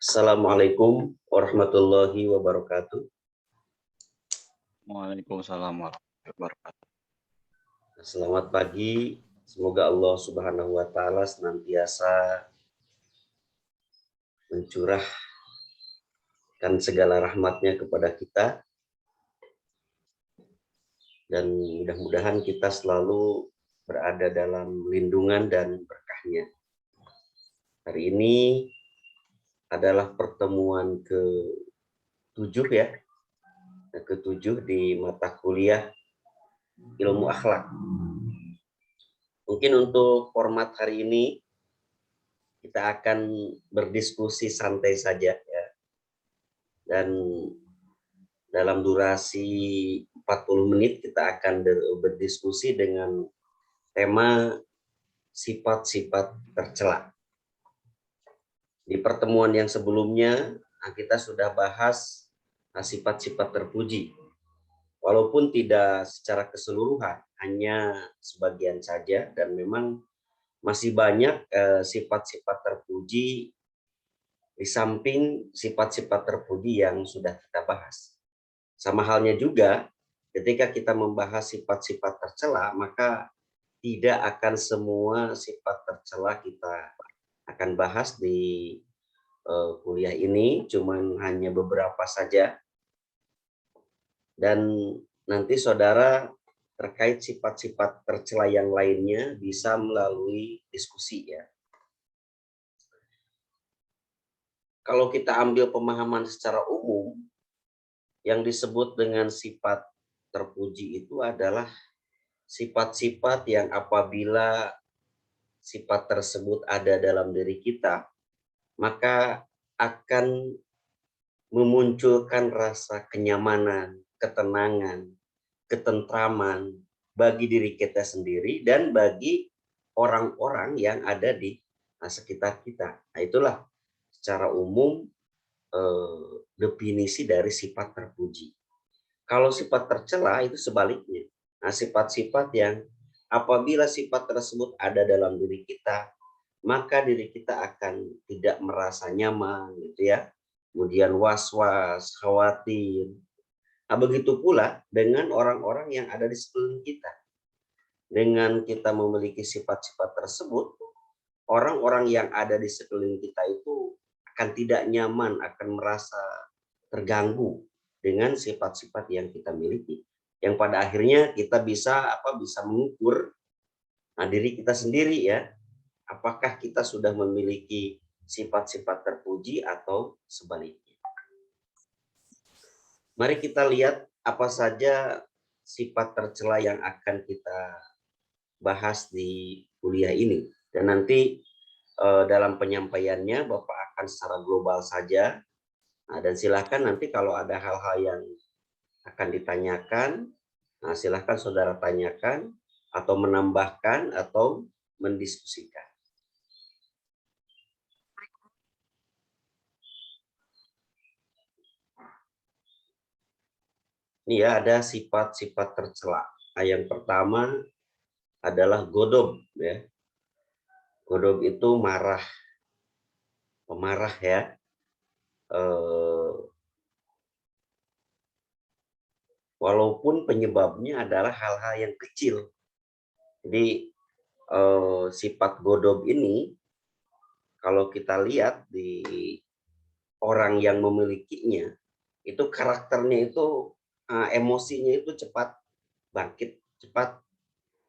Assalamualaikum warahmatullahi wabarakatuh. Waalaikumsalam warahmatullahi wabarakatuh. Selamat pagi. Semoga Allah Subhanahu wa taala senantiasa mencurahkan segala rahmatnya kepada kita, dan mudah-mudahan kita selalu berada dalam lindungan dan berkahnya. Hari ini adalah pertemuan ke-7 ya, ke-7 di mata kuliah ilmu akhlak. Mungkin untuk format hari ini kita akan berdiskusi santai saja ya. Dan dalam durasi 40 menit kita akan berdiskusi dengan tema sifat-sifat tercela. Di pertemuan yang sebelumnya kita sudah bahas sifat-sifat terpuji. Walaupun tidak secara keseluruhan, hanya sebagian saja, dan memang masih banyak sifat-sifat terpuji di samping sifat-sifat terpuji yang sudah kita bahas. Sama halnya juga ketika kita membahas sifat-sifat tercela, maka tidak akan semua sifat tercela kita akan bahas di kuliah ini, cuman hanya beberapa saja. Dan nanti saudara terkait sifat-sifat tercela yang lainnya bisa melalui diskusi ya. Kalau kita ambil pemahaman secara umum, yang disebut dengan sifat terpuji itu adalah sifat-sifat yang apabila sifat tersebut ada dalam diri kita, maka akan memunculkan rasa kenyamanan, ketenangan, ketentraman bagi diri kita sendiri dan bagi orang-orang yang ada di sekitar kita. Nah, itulah secara umum definisi dari sifat terpuji. Kalau sifat tercela itu sebaliknya. Nah, sifat-sifat yang apabila sifat tersebut ada dalam diri kita, maka diri kita akan tidak merasa nyaman gitu ya. Kemudian was-was, khawatir. Nah, begitu pula dengan orang-orang yang ada di sekeliling kita. Dengan kita memiliki sifat-sifat tersebut, orang-orang yang ada di sekeliling kita itu akan tidak nyaman, akan merasa terganggu dengan sifat-sifat yang kita miliki. Yang pada akhirnya kita bisa mengukur diri kita sendiri ya, apakah kita sudah memiliki sifat-sifat terpuji atau sebaliknya. Mari kita lihat apa saja sifat tercela yang akan kita bahas di kuliah ini. Dan nanti dalam penyampaiannya Bapak akan secara global saja. Dan silakan nanti kalau ada hal-hal yang akan ditanyakan, silakan saudara tanyakan atau menambahkan atau mendiskusikan. Ini ya, ada sifat-sifat tercela. Nah, yang pertama adalah godob ya. Godob itu marah, pemarah ya. Walaupun penyebabnya adalah hal-hal yang kecil. Jadi sifat godob ini kalau kita lihat di orang yang memilikinya, itu karakternya itu emosinya itu cepat bangkit, cepat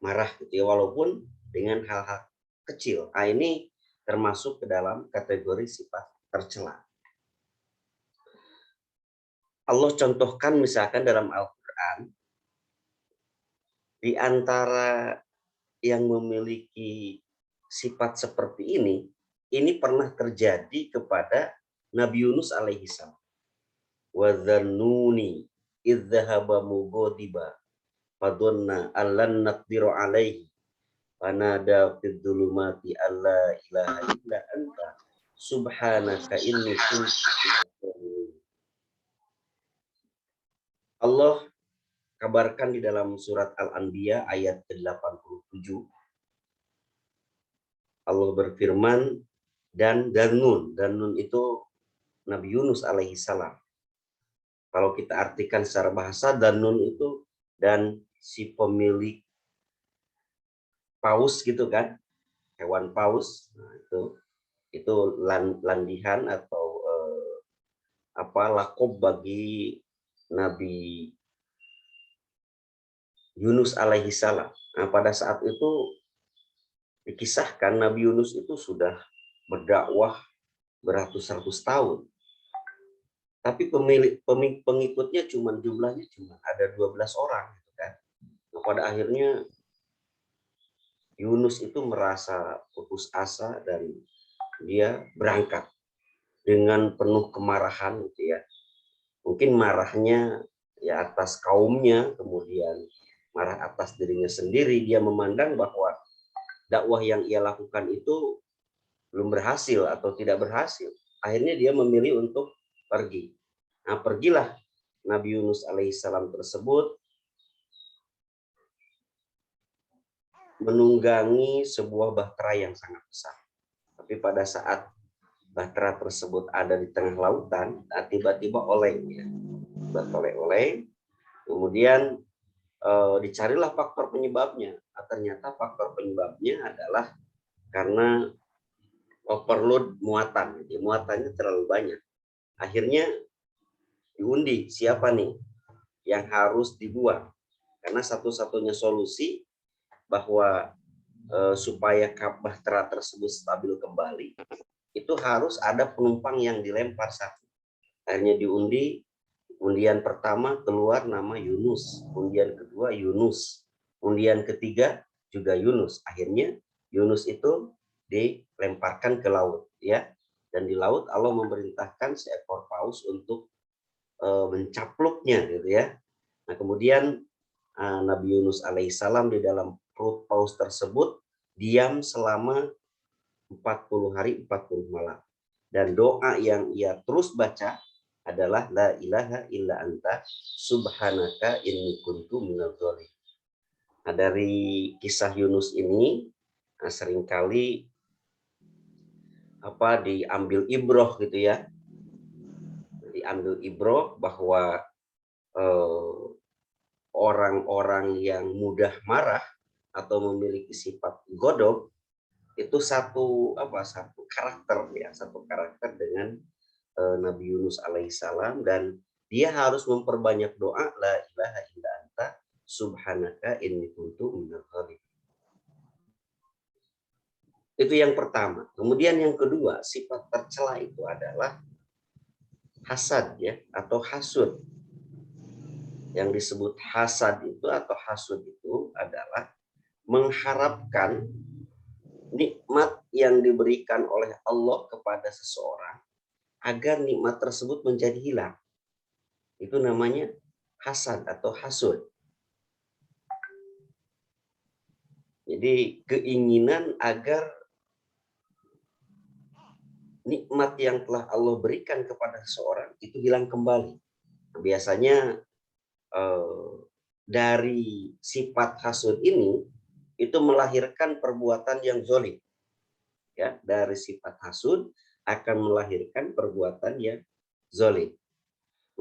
marah gitu ya, walaupun dengan hal-hal kecil. Nah, ini termasuk ke dalam kategori sifat tercela. Allah contohkan misalkan dalam Al-Quran, di antara yang memiliki sifat seperti ini pernah terjadi kepada Nabi Yunus alaihissalam. Wa dzannuni idz dzahaba mughadiba fadhanna allan naqdiru alaihi fanada fid dhulumati alla ilaha illa anta subhanaka inni kuntu. Allah kabarkan di dalam surat Al-Anbiya ayat ke-87. Allah berfirman, dan Danun itu Nabi Yunus alaihi salam. Kalau kita artikan secara bahasa, dan nun itu dan si pemilik paus gitu kan, hewan paus. Nah, itu landihan atau lakob bagi Nabi Yunus alaihi salam. Nah, pada saat itu dikisahkan Nabi Yunus itu sudah berdakwah beratus-ratus tahun. Tapi pengikutnya jumlahnya cuma ada 12 orang gitu kan. Nah, pada akhirnya Yunus itu merasa putus asa dan dia berangkat dengan penuh kemarahan gitu ya. Mungkin marahnya ya atas kaumnya, kemudian marah atas dirinya sendiri. Dia memandang bahwa dakwah yang ia lakukan itu belum berhasil atau tidak berhasil. Akhirnya dia memilih untuk pergi. Nah, pergilah Nabi Yunus alaihissalam tersebut menunggangi sebuah bahtera yang sangat besar. Tapi pada saat bahtera tersebut ada di tengah lautan, tiba-tiba oleng, ya. Oleng. Kemudian dicarilah faktor penyebabnya. Ternyata faktor penyebabnya adalah karena overload muatan. Jadi muatannya terlalu banyak. Akhirnya diundi siapa nih yang harus dibuang. Karena satu-satunya solusi bahwa supaya bahtera tersebut stabil kembali, itu harus ada penumpang yang dilempar satu. Akhirnya diundi, undian pertama keluar nama Yunus, undian kedua Yunus, undian ketiga juga Yunus. Akhirnya Yunus itu dilemparkan ke laut, ya. Dan di laut Allah memerintahkan seekor paus untuk mencapluknya, gitu ya. Nah, kemudian Nabi Yunus alaihissalam di dalam perut paus tersebut diam selama 40 hari 40 malam. Dan doa yang ia terus baca adalah la ilaha illa anta subhanaka inni kuntu minadz dzalimin. Nah, dari kisah Yunus ini seringkali diambil ibroh gitu ya. Diambil ibroh bahwa orang-orang yang mudah marah atau memiliki sifat godok itu satu karakter dengan Nabi Yunus alaihissalam, dan dia harus memperbanyak doa la ilaha illa anta subhanaka inni kuntu minadz dzalimin. Itu yang pertama. Kemudian yang kedua, sifat tercela itu adalah hasad, ya, atau hasud. Yang disebut hasad itu atau hasud itu adalah mengharapkan nikmat yang diberikan oleh Allah kepada seseorang agar nikmat tersebut menjadi hilang. Itu namanya hasad atau hasud. Jadi keinginan agar nikmat yang telah Allah berikan kepada seseorang itu hilang kembali. Biasanya dari sifat hasud ini itu melahirkan perbuatan yang zolim. Ya, dari sifat hasud akan melahirkan perbuatan yang zolim.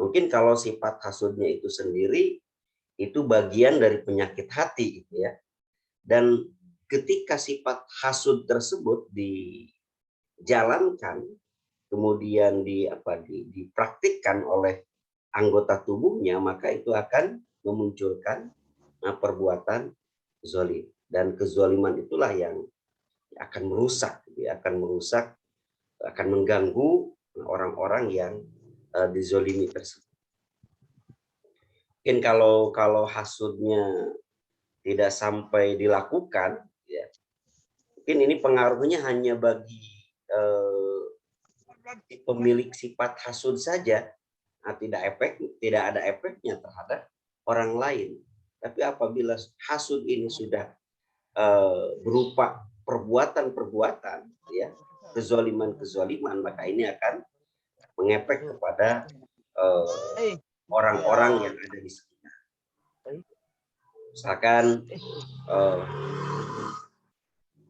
Mungkin kalau sifat hasudnya itu sendiri itu bagian dari penyakit hati, gitu ya. Dan ketika sifat hasud tersebut dijalankan, kemudian dipraktikkan oleh anggota tubuhnya, maka itu akan memunculkan perbuatan zolim. Dan kezoliman itulah yang akan merusak, akan mengganggu orang-orang yang dizolimi tersebut. Mungkin kalau hasudnya tidak sampai dilakukan, ya, mungkin ini pengaruhnya hanya bagi pemilik sifat hasud saja. Nah, tidak ada efeknya terhadap orang lain. Tapi apabila hasud ini sudah berupa perbuatan-perbuatan, ya, kezaliman, maka ini akan mengefek kepada orang-orang yang ada di sekitar. Misalkan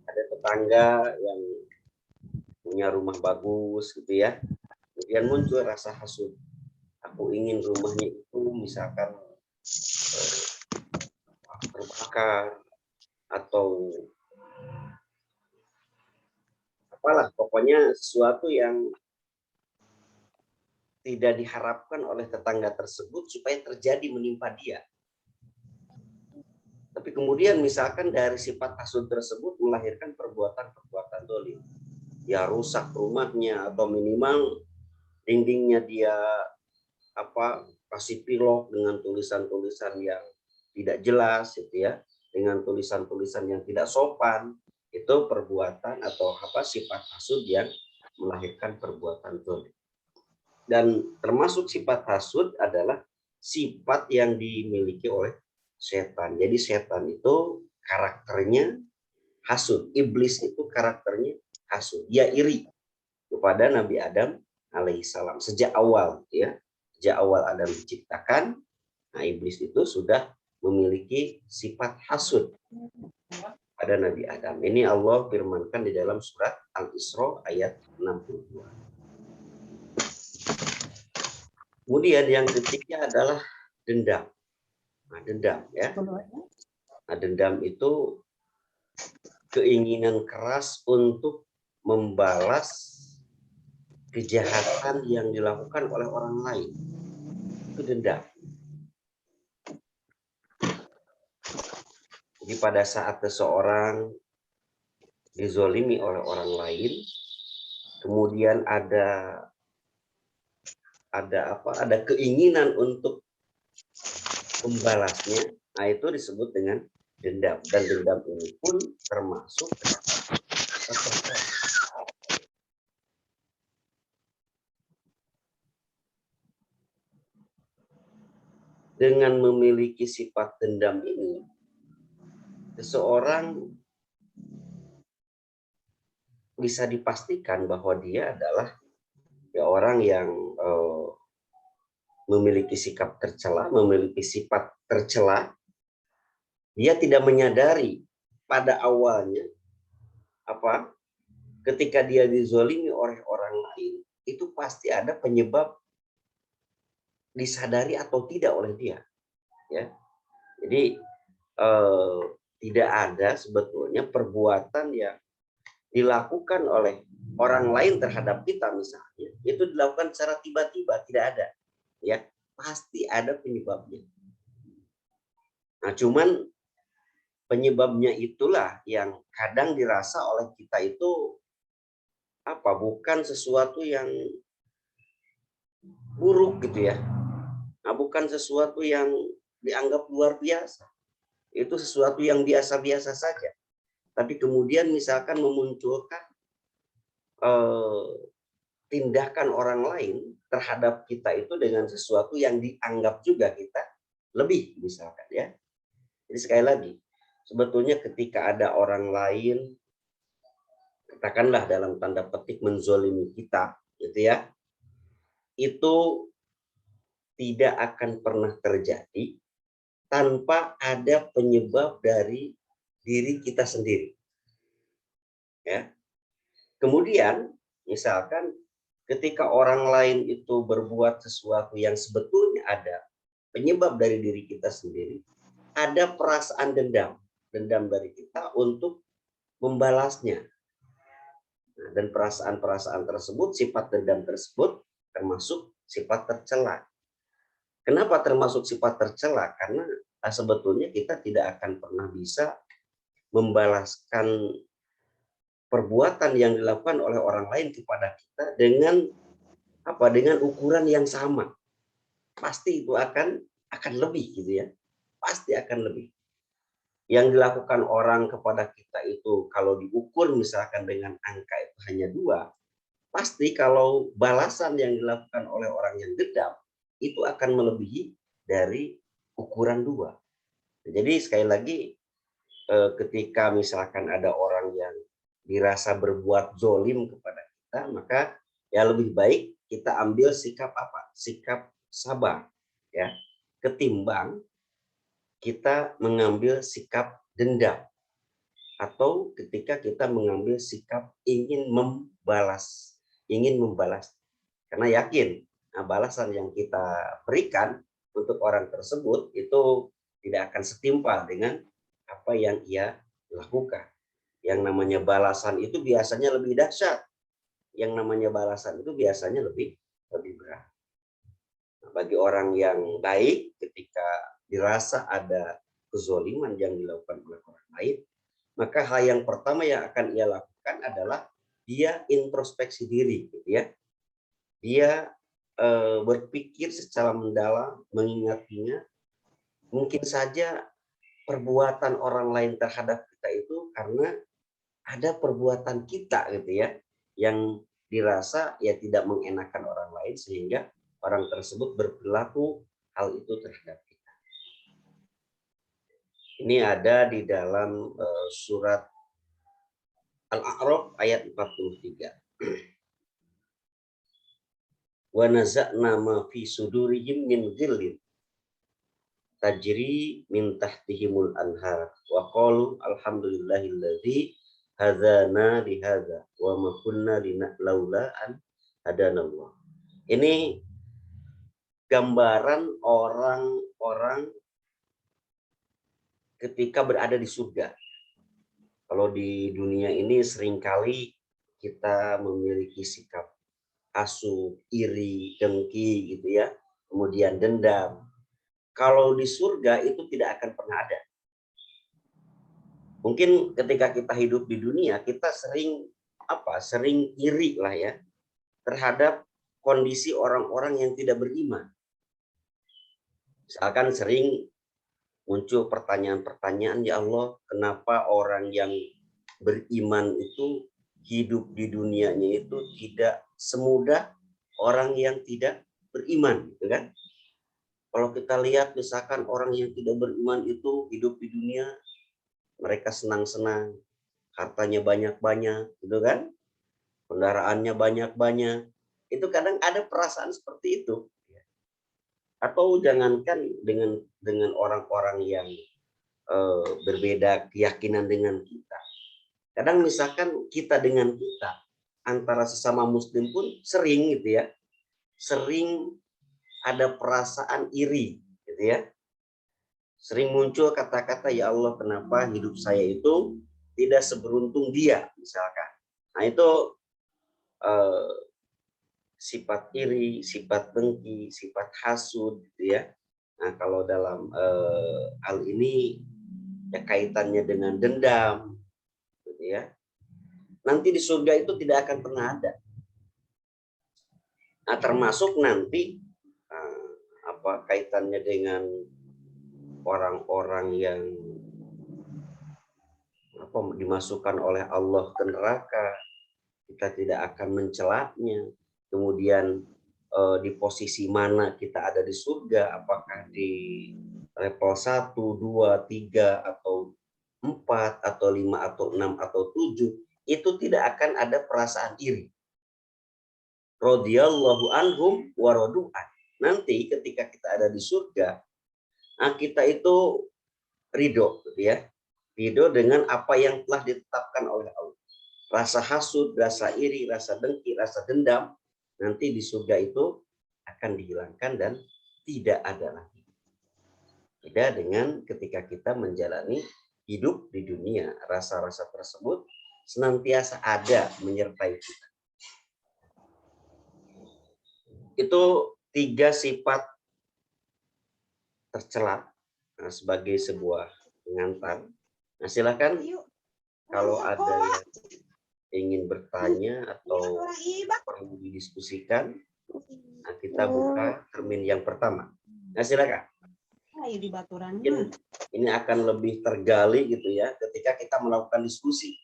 ada tetangga yang punya rumah bagus, gitu ya. kemudian muncul rasa hasud. Aku ingin rumahnya itu misalkan terbakar atau apalah, pokoknya sesuatu yang tidak diharapkan oleh tetangga tersebut supaya terjadi menimpa dia. Tapi kemudian misalkan dari sifat hasud tersebut melahirkan perbuatan-perbuatan dolim. Ya rusak rumahnya atau minimal dindingnya dia kasih pilok dengan tulisan-tulisan yang tidak jelas gitu ya, dengan tulisan-tulisan yang tidak sopan, itu perbuatan atau sifat hasud yang melahirkan perbuatan dolim. Dan termasuk sifat hasud adalah sifat yang dimiliki oleh setan. Jadi setan itu karakternya hasud, iblis itu karakternya hasud. Dia iri kepada Nabi Adam alaihissalam sejak awal, ya. Sejak awal Adam diciptakan, nah iblis itu sudah memiliki sifat hasud pada Nabi Adam. Ini Allah firmankan di dalam surat Al-Isra ayat 62. Kemudian yang ketiga adalah dendam. Nah, dendam ya. Nah, dendam itu keinginan keras untuk membalas kejahatan yang dilakukan oleh orang lain. Itu dendam. Jadi pada saat seseorang dizolimi oleh orang lain, kemudian ada keinginan untuk membalasnya, nah itu disebut dengan dendam. Dan dendam ini pun termasuk dengan memiliki sifat dendam ini, seseorang bisa dipastikan bahwa dia adalah orang yang memiliki sikap tercela, memiliki sifat tercela. Dia tidak menyadari pada awalnya ketika dia dizolimi oleh orang lain, itu pasti ada penyebab disadari atau tidak oleh dia, ya. Jadi tidak ada sebetulnya perbuatan yang dilakukan oleh orang lain terhadap kita misalnya itu dilakukan secara tiba-tiba, tidak ada, ya. Pasti ada penyebabnya. Nah, cuman penyebabnya itulah yang kadang dirasa oleh kita itu bukan sesuatu yang buruk gitu ya. Nah, bukan sesuatu yang dianggap luar biasa. Itu sesuatu yang biasa-biasa saja. Tapi kemudian misalkan memunculkan tindakan orang lain terhadap kita itu dengan sesuatu yang dianggap juga kita lebih, misalkan ya. Jadi sekali lagi, sebetulnya ketika ada orang lain, katakanlah dalam tanda petik menzolimi kita, gitu ya, itu tidak akan pernah terjadi tanpa ada penyebab dari diri kita sendiri. Ya. Kemudian, misalkan ketika orang lain itu berbuat sesuatu yang sebetulnya ada penyebab dari diri kita sendiri, ada perasaan dendam dari kita untuk membalasnya. Nah, dan perasaan-perasaan tersebut, sifat dendam tersebut termasuk sifat tercela. Kenapa termasuk sifat tercela? Karena sebetulnya kita tidak akan pernah bisa membalaskan perbuatan yang dilakukan oleh orang lain kepada kita dengan ukuran yang sama. Pasti itu akan lebih gitu ya. Pasti akan lebih. Yang dilakukan orang kepada kita itu kalau diukur misalkan dengan angka itu hanya 2, pasti kalau balasan yang dilakukan oleh orang yang dendam itu akan melebihi dari ukuran 2. Jadi sekali lagi, ketika misalkan ada orang yang dirasa berbuat zolim kepada kita, maka ya lebih baik kita ambil sikap sikap sabar, ya, ketimbang kita mengambil sikap dendam atau ketika kita mengambil sikap ingin membalas. Karena yakin balasan yang kita berikan untuk orang tersebut itu tidak akan setimpal dengan apa yang ia lakukan. Yang namanya balasan itu biasanya lebih dahsyat. Yang namanya balasan itu biasanya lebih berat. Nah, bagi orang yang baik, ketika dirasa ada kezoliman yang dilakukan oleh orang lain, maka hal yang pertama yang akan ia lakukan adalah dia introspeksi diri, gitu ya. Dia berpikir secara mendalam, mengingat-ingat, mungkin saja perbuatan orang lain terhadap kita itu karena ada perbuatan kita, gitu ya, yang dirasa ya tidak mengenakan orang lain sehingga orang tersebut berperilaku hal itu terhadap kita. Ini ada di dalam surat Al-A'raf ayat 43. Wa naza'na ma fi sudurihim min ghillin tajri min tahtihimul anhar wa qalu alhamdulillahilladzi hadzana li hadza wa ma kunna laula an hadanallah. Ini gambaran orang-orang ketika berada di surga. Kalau di dunia ini seringkali kita memiliki sikap hasut, iri, dengki gitu ya, kemudian dendam. Kalau di surga itu tidak akan pernah ada. Mungkin ketika kita hidup di dunia kita sering iri lah ya terhadap kondisi orang-orang yang tidak beriman. Misalkan sering muncul pertanyaan-pertanyaan, ya Allah, kenapa orang yang beriman itu hidup di dunianya itu tidak semudah orang yang tidak beriman, gitu kan? Kalau kita lihat misalkan orang yang tidak beriman itu hidup di dunia, mereka senang-senang, hartanya banyak-banyak, gitu kan? Kendaraannya banyak-banyak. Itu kadang ada perasaan seperti itu. Atau jangankan dengan orang-orang yang berbeda keyakinan dengan kita. Kadang misalkan kita dengan kita antara sesama muslim pun sering gitu ya. Sering ada perasaan iri gitu ya. Sering muncul kata-kata, ya Allah, kenapa hidup saya itu tidak seberuntung dia misalkan. Nah, itu sifat iri, sifat dengki, sifat hasud gitu ya. Nah, kalau dalam hal ini ya kaitannya dengan dendam gitu ya. Nanti di surga itu tidak akan pernah ada. Nah, termasuk nanti kaitannya dengan orang-orang yang dimasukkan oleh Allah ke neraka, kita tidak akan mencelaknya. Kemudian di posisi mana kita ada di surga, apakah di level 1, 2, 3 atau 4 atau 5 atau 6 atau 7, itu tidak akan ada perasaan iri. Radhiyallahu anhum wa radu'an. Nanti ketika kita ada di surga, kita itu ridho gitu ya. Ridho dengan apa yang telah ditetapkan oleh Allah. Rasa hasud, rasa iri, rasa dengki, rasa dendam nanti di surga itu akan dihilangkan dan tidak ada lagi. Beda dengan ketika kita menjalani hidup di dunia, rasa-rasa tersebut senantiasa ada menyertai kita. Itu 3 sifat tercela sebagai sebuah pengantar. Nah, silakan kalau ada yang ingin bertanya atau perlu didiskusikan, kita buka termin yang pertama. Nah, silakan. Ini akan lebih tergali gitu ya ketika kita melakukan diskusi.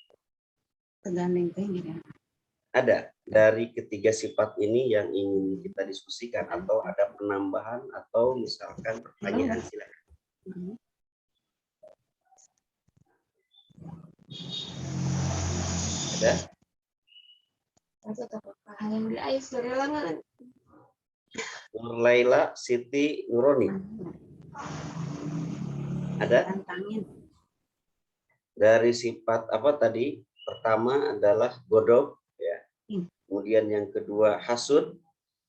Ada dari ketiga sifat ini yang ingin kita diskusikan atau ada penambahan atau misalkan pertanyaan, silakan. Ada? Nur Laila Siti Nuroni. Ada? Dari sifat apa tadi? Pertama adalah godok ya. Kemudian yang kedua hasud,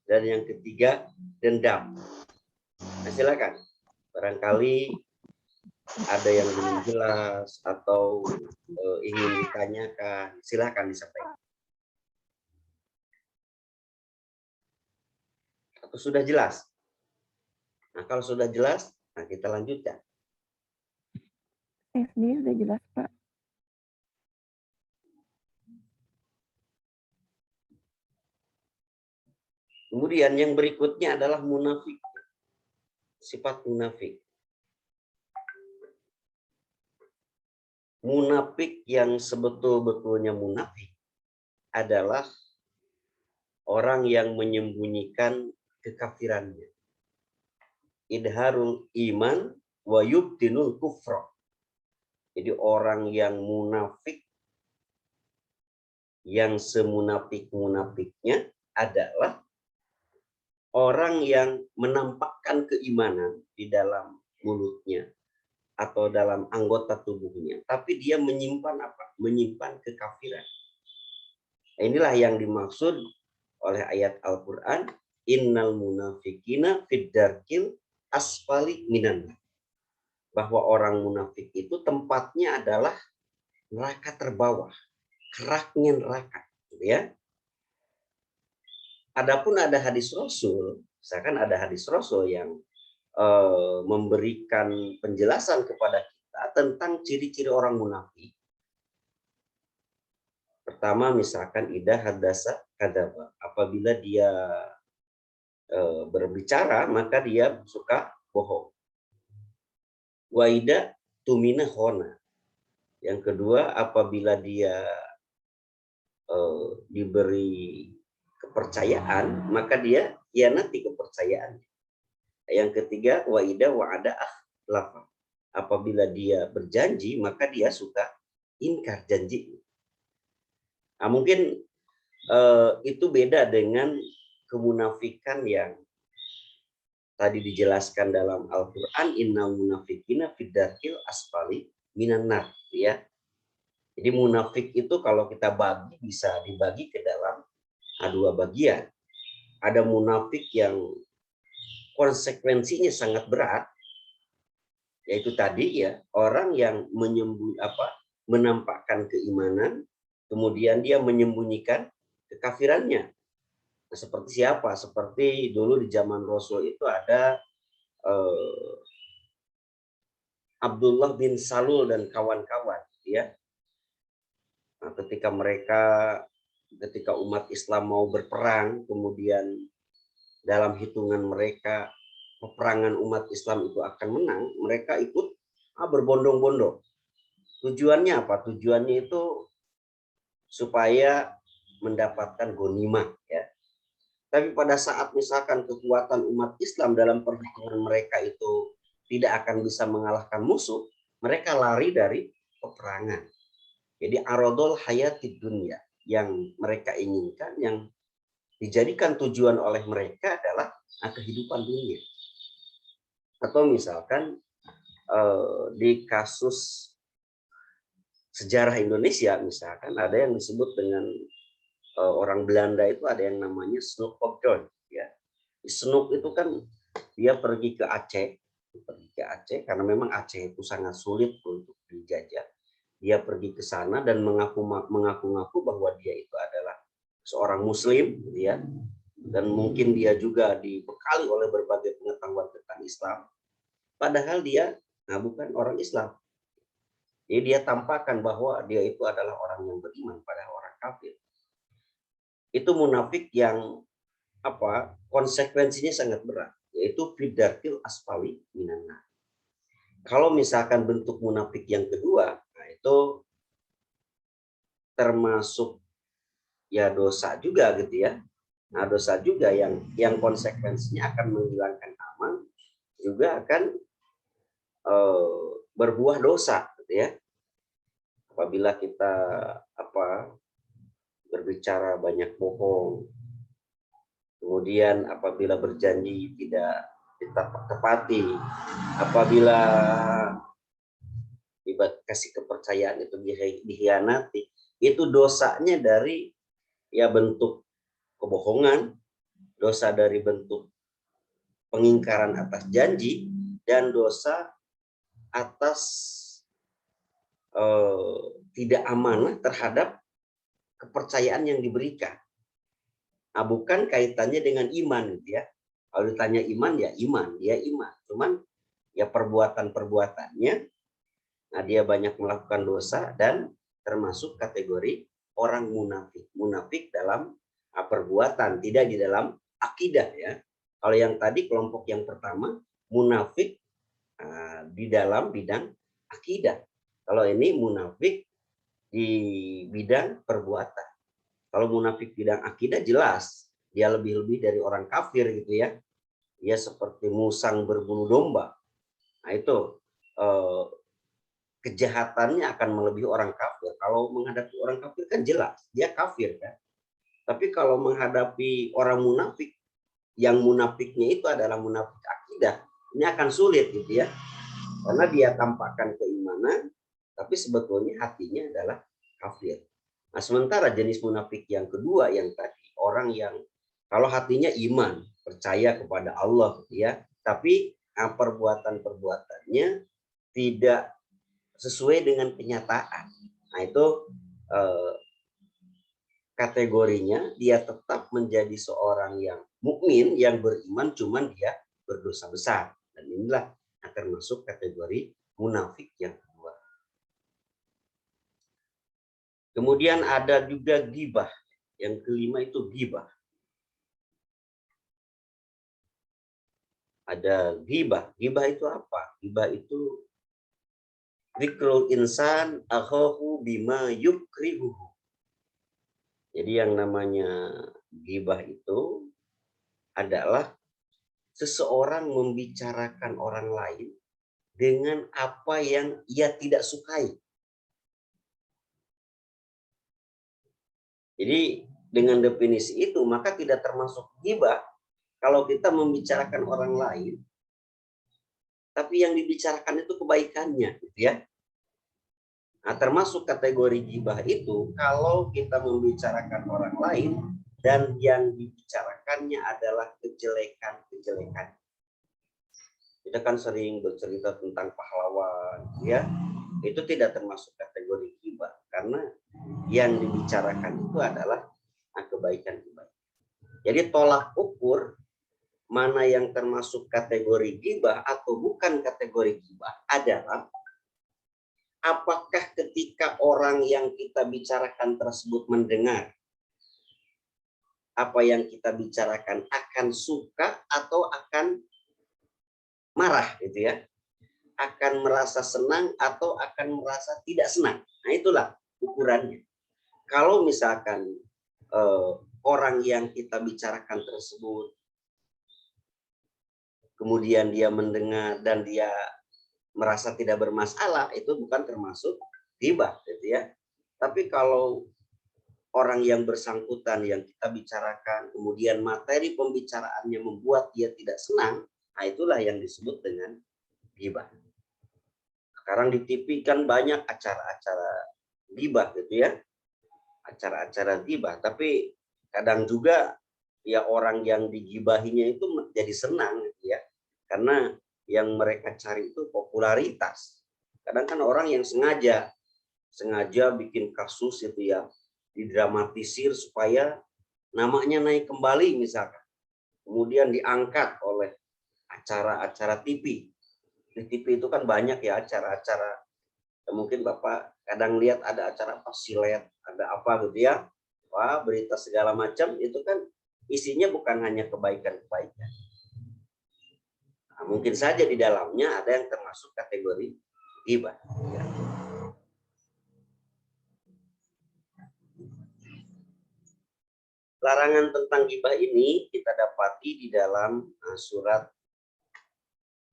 Dan yang ketiga, dendam. Nah, silakan. Barangkali ada yang belum jelas atau ingin ditanyakan, silakan disampaikan. Atau sudah jelas? Nah, kalau sudah jelas, nah kita lanjutkan. SD sudah jelas, Pak. Kemudian yang berikutnya adalah munafik. Sifat munafik. Munafik yang sebetul-betulnya munafik adalah orang yang menyembunyikan kekafirannya. Idharul iman wa yubtinul kufra. Jadi orang yang munafik, yang semunafik-munafiknya adalah orang yang menampakkan keimanan di dalam mulutnya atau dalam anggota tubuhnya, tapi dia menyimpan apa? Menyimpan kekafiran. Inilah yang dimaksud oleh ayat Al-Quran, innal munafikina fid darkil asfali minan. Bahwa orang munafik itu tempatnya adalah neraka terbawah, keraknya neraka, gitu ya. Adapun ada hadis Rasul, misalkan ada hadis Rasul yang memberikan penjelasan kepada kita tentang ciri-ciri orang munafik. Pertama, misalkan idah hadasa kadaba, apabila dia berbicara maka dia suka bohong. Waida tumina khona. Yang kedua, apabila dia diberi kepercayaan maka dia khianati kepercayaan. Yang ketiga, waida wa'ada akhlafa. Apabila dia berjanji maka dia suka ingkar janji. Nah, mungkin itu beda dengan kemunafikan yang tadi dijelaskan dalam Al-Quran, innal munafikina fid darkil asfali minan nar, ya. Jadi munafik itu kalau kita bagi bisa dibagi ke dalam dua bagian. Ada munafik yang konsekuensinya sangat berat, yaitu tadi ya, orang yang menampakkan keimanan, kemudian dia menyembunyikan kekafirannya. Nah, seperti siapa? Seperti dulu di zaman Rasul itu ada Abdullah bin Salul dan kawan-kawan, ya. Nah, ketika umat Islam mau berperang, kemudian dalam hitungan mereka peperangan umat Islam itu akan menang, mereka ikut berbondong-bondong. Tujuannya apa? Tujuannya itu supaya mendapatkan ghanimah, ya. Tapi pada saat misalkan kekuatan umat Islam dalam perhitungan mereka itu tidak akan bisa mengalahkan musuh, mereka lari dari peperangan. Jadi arodol hayatid dunia, yang mereka inginkan, yang dijadikan tujuan oleh mereka adalah kehidupan dunia. Atau misalkan di kasus sejarah Indonesia, misalkan ada yang disebut dengan orang Belanda itu ada yang namanya Snoek Oppdorp, ya. Snoek itu kan dia pergi ke Aceh karena memang Aceh itu sangat sulit untuk dijajah. Dia pergi ke sana dan mengaku-ngaku bahwa dia itu adalah seorang Muslim, ya, dan mungkin dia juga dibekali oleh berbagai pengetahuan tentang Islam, padahal dia bukan orang Islam. Jadi dia tampakkan bahwa dia itu adalah orang yang beriman pada orang kafir. Itu munafik yang konsekuensinya sangat berat, yaitu fidarkil asfali minanna. Kalau misalkan bentuk munafik yang kedua, nah itu termasuk ya dosa juga, gitu ya. Nah, dosa juga yang konsekuensinya akan menghilangkan aman, juga akan berbuah dosa, gitu ya. Apabila kita berbicara banyak bohong, kemudian apabila berjanji tidak ditepati, apabila dikasih kepercayaan itu dikhianati, itu dosanya dari ya bentuk kebohongan, Dosa dari bentuk pengingkaran atas janji dan dosa atas tidak amanah terhadap kepercayaan yang diberikan. Nah, bukan kaitannya dengan iman gitu ya. Kalau ditanya iman ya iman, dia iman. Cuman ya perbuatan-perbuatannya, nah dia banyak melakukan dosa dan termasuk kategori orang munafik. Munafik dalam perbuatan, tidak di dalam akidah ya. Kalau yang tadi kelompok yang pertama munafik di dalam bidang akidah. Kalau ini munafik di bidang perbuatan. Kalau munafik bidang akidah jelas dia lebih-lebih dari orang kafir gitu ya. Dia seperti musang berbulu domba. Nah itu kejahatannya akan melebihi orang kafir. Kalau menghadapi orang kafir kan jelas dia kafir kan. Tapi kalau menghadapi orang munafik, yang munafiknya itu adalah munafik akidah, ini akan sulit gitu ya. Karena dia tampakkan keimanan, tapi sebetulnya hatinya adalah kafir. Nah, sementara jenis munafik yang kedua yang tadi, orang yang kalau hatinya iman, percaya kepada Allah gitu ya, tapi perbuatan-perbuatannya tidak sesuai dengan kenyataan. Nah, itu kategorinya dia tetap menjadi seorang yang mukmin, yang beriman, cuman dia berdosa besar. Dan inilah akan masuk kategori munafik yang kedua. Kemudian ada juga ghibah. Yang kelima itu ghibah. Ada ghibah. Ghibah itu apa? Ghibah itu dzikrul insan akhahu bima yukrihuhu. Jadi yang namanya ghibah itu adalah seseorang membicarakan orang lain dengan apa yang ia tidak sukai. Jadi dengan definisi itu maka tidak termasuk ghibah kalau kita membicarakan orang lain tapi yang dibicarakan itu kebaikannya gitu ya. Nah, termasuk kategori ghibah itu kalau kita membicarakan orang lain dan yang dibicarakannya adalah kejelekan-kejelekan. Kita kan sering bercerita tentang pahlawan ya. Itu tidak termasuk kategori ghibah karena yang dibicarakan itu adalah kebaikan-kebaikan. Jadi tolak ukur mana yang termasuk kategori ghibah atau bukan kategori ghibah adalah apakah ketika orang yang kita bicarakan tersebut mendengar apa yang kita bicarakan akan suka atau akan marah gitu ya. Akan merasa senang atau akan merasa tidak senang. Nah, itulah ukurannya. Kalau misalkan orang yang kita bicarakan tersebut kemudian dia mendengar dan dia merasa tidak bermasalah, itu bukan termasuk ghibah gitu ya. Tapi kalau orang yang bersangkutan yang kita bicarakan kemudian materi pembicaraannya membuat dia tidak senang, nah itulah yang disebut dengan ghibah. Sekarang di TV kan banyak acara-acara ghibah gitu ya. Acara-acara ghibah, tapi kadang juga ya orang yang digibahinya itu jadi senang gitu ya. Karena yang mereka cari itu popularitas. Kadang kan orang yang sengaja bikin kasus itu ya, didramatisir supaya namanya naik kembali misalkan. Kemudian diangkat oleh acara-acara TV. Di TV itu kan banyak ya acara-acara. Mungkin Bapak kadang lihat ada acara pasilet, ada apa gitu ya. Wah, berita segala macam itu kan isinya bukan hanya kebaikan-kebaikan. Nah, mungkin saja di dalamnya ada yang termasuk kategori ghibah. Ya. Larangan tentang ghibah ini kita dapati di dalam surat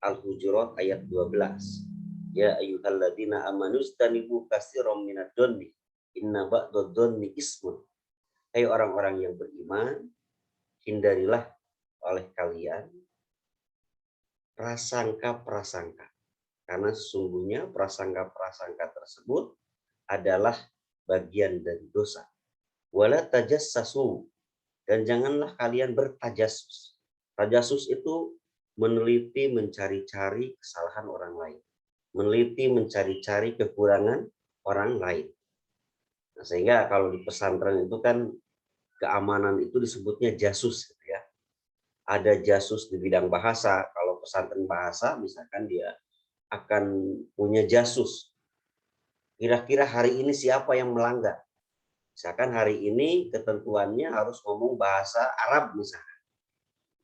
Al-Hujurat ayat 12. Ya ayyuhalladzina amanu istanibu katsiran minadh-dhanni inna ba'dadh-dhanni ismun. Hai orang-orang yang beriman, hindarilah oleh kalian prasangka-prasangka. Karena sesungguhnya prasangka-prasangka tersebut adalah bagian dari dosa. Wala tajassasu, Dan janganlah kalian bertajasus. Tajasus itu meneliti, mencari-cari kesalahan orang lain. Meneliti, mencari-cari kekurangan orang lain. Nah, sehingga kalau di pesantren itu kan keamanan itu disebutnya jasus, gitu ya. Ada jasus di bidang bahasa. Kalau pesantren bahasa, misalkan dia akan punya jasus. Kira-kira hari ini siapa yang melanggar? Misalkan hari ini ketentuannya harus ngomong bahasa Arab misalkan.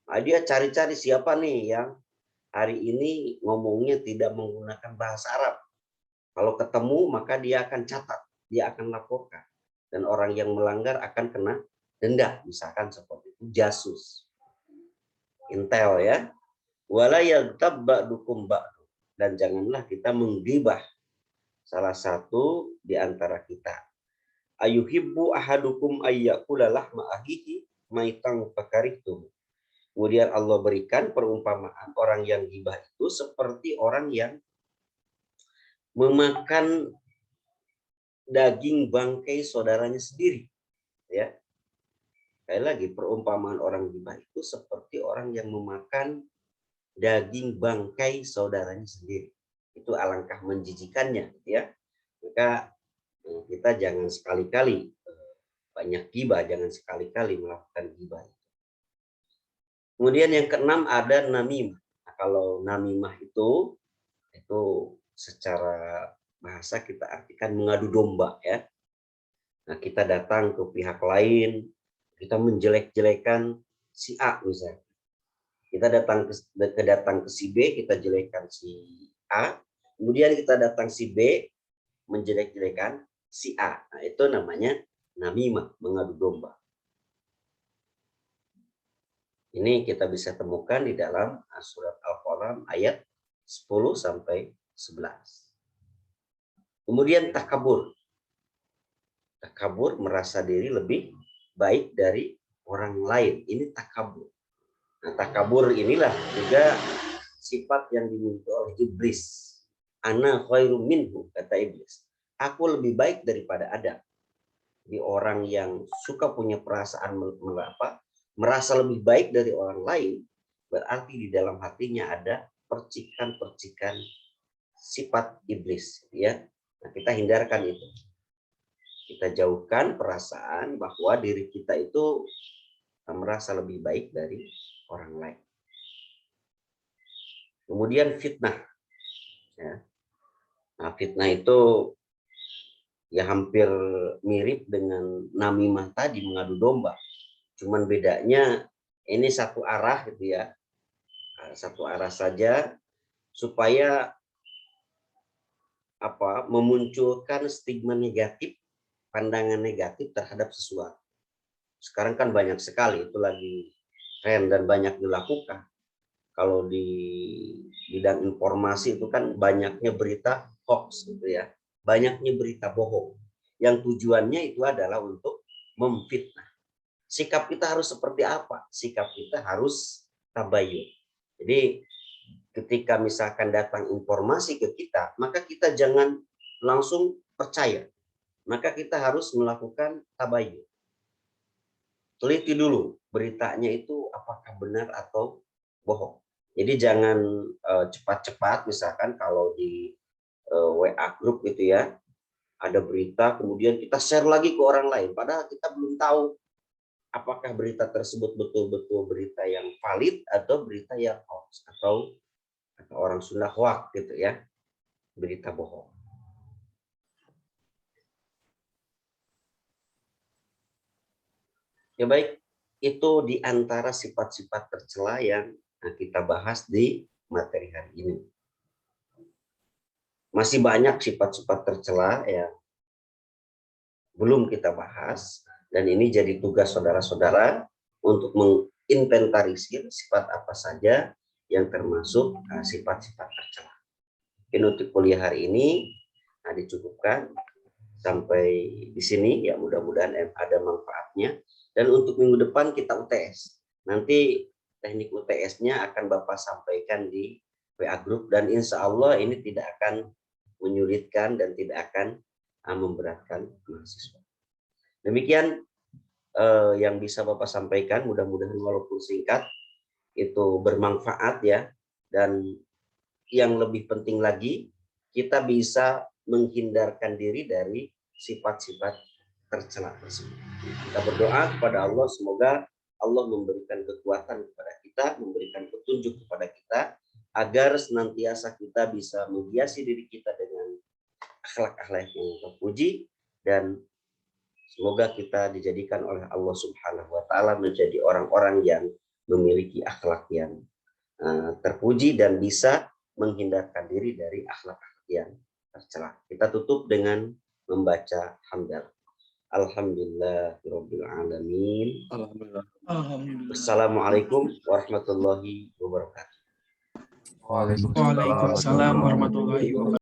Nah, dia cari-cari siapa nih yang hari ini ngomongnya tidak menggunakan bahasa Arab. Kalau ketemu maka dia akan catat, dia akan laporkan. Dan orang yang melanggar akan kena denda, misalkan seperti itu, jasus. Intel ya. Wala yaghtab ba'dukum ba'du. Dan janganlah kita menggibah salah satu di antara kita. Ayuhibbu ahadukum ayyakula lahma ahihi maitang fakarihtum. Kemudian Allah berikan perumpamaan orang yang gibah itu seperti orang yang memakan daging bangkai saudaranya sendiri. Ya, sekali lagi perumpamaan orang gibah itu seperti orang yang memakan daging bangkai saudaranya sendiri. Itu alangkah menjijikannya, ya. Maka kita jangan sekali-kali banyak gibah, jangan sekali-kali melakukan gibah. Kemudian yang keenam ada namimah. Nah, kalau namimah itu secara bahasa kita artikan mengadu domba ya. Nah, kita datang ke pihak lain, kita menjelek-jelekan si A misalnya. Kita datang ke si B, kita jelekan si A. Kemudian kita datang si B, menjelek-jelekan si A. Nah, itu namanya namimah, mengadu domba. Ini kita bisa temukan di dalam surat Al-Qalam ayat 10 sampai 11. Kemudian takabur. Takabur merasa diri lebih baik dari orang lain. Ini takabur. Nah, takabur inilah juga sifat yang dimiliki oleh iblis. Ana khairum minhu, kata iblis. Aku lebih baik daripada Adam. Di orang yang suka punya perasaan merasa lebih baik dari orang lain, berarti di dalam hatinya ada percikan-percikan sifat iblis, ya. Nah, kita hindarkan itu. Kita jauhkan perasaan bahwa diri kita itu merasa lebih baik dari orang lain. Kemudian fitnah. Ya. Nah, fitnah itu ya hampir mirip dengan namimah tadi, mengadu domba. Cuman bedanya ini satu arah gitu ya. Satu arah saja supaya memunculkan stigma negatif, pandangan negatif terhadap sesuatu. Sekarang kan banyak sekali itu lagi tren dan banyak dilakukan. Kalau di bidang informasi itu kan banyaknya berita hoax gitu ya. Banyaknya berita bohong. Yang tujuannya itu adalah untuk memfitnah. Sikap kita harus seperti apa? Sikap kita harus tabayun. Jadi ketika misalkan datang informasi ke kita, maka kita jangan langsung percaya. Maka kita harus melakukan tabayun. Teliti dulu beritanya itu apakah benar atau bohong. Jadi jangan cepat-cepat misalkan kalau di WA grup gitu ya, ada berita kemudian kita share lagi ke orang lain. Padahal kita belum tahu apakah berita tersebut betul-betul berita yang valid atau berita yang hoax atau orang Sunda hoax gitu ya, berita bohong. Ya baik, itu di antara sifat-sifat tercela yang kita bahas di materi hari ini. Masih banyak sifat-sifat tercela yang belum kita bahas, dan ini jadi tugas saudara-saudara untuk menginventarisir sifat apa saja yang termasuk sifat-sifat tercela. Untuk kuliah hari ini dicukupkan sampai di sini ya, mudah-mudahan ada manfaatnya. Dan untuk minggu depan kita UTS. Nanti teknik UTS-nya akan Bapak sampaikan di WA Group dan insya Allah ini tidak akan menyulitkan dan tidak akan memberatkan mahasiswa. Demikian yang bisa Bapak sampaikan, mudah-mudahan walaupun singkat itu bermanfaat ya, dan yang lebih penting lagi kita bisa menghindarkan diri dari sifat-sifat tercela tersebut. Kita berdoa kepada Allah, semoga Allah memberikan kekuatan kepada kita, memberikan petunjuk kepada kita, agar senantiasa kita bisa menghiasi diri kita dengan akhlak-akhlak yang terpuji, dan semoga kita dijadikan oleh Allah Subhanahu wa taala menjadi orang-orang yang memiliki akhlak yang terpuji dan bisa menghindarkan diri dari akhlak-akhlak yang tercela. Kita tutup dengan membaca hamdalah. Alhamdulillahirabbil alamin. Alhamdulillah. Wassalamualaikum warahmatullahi wabarakatuh. Waalaikumsalam warahmatullahi wabarakatuh.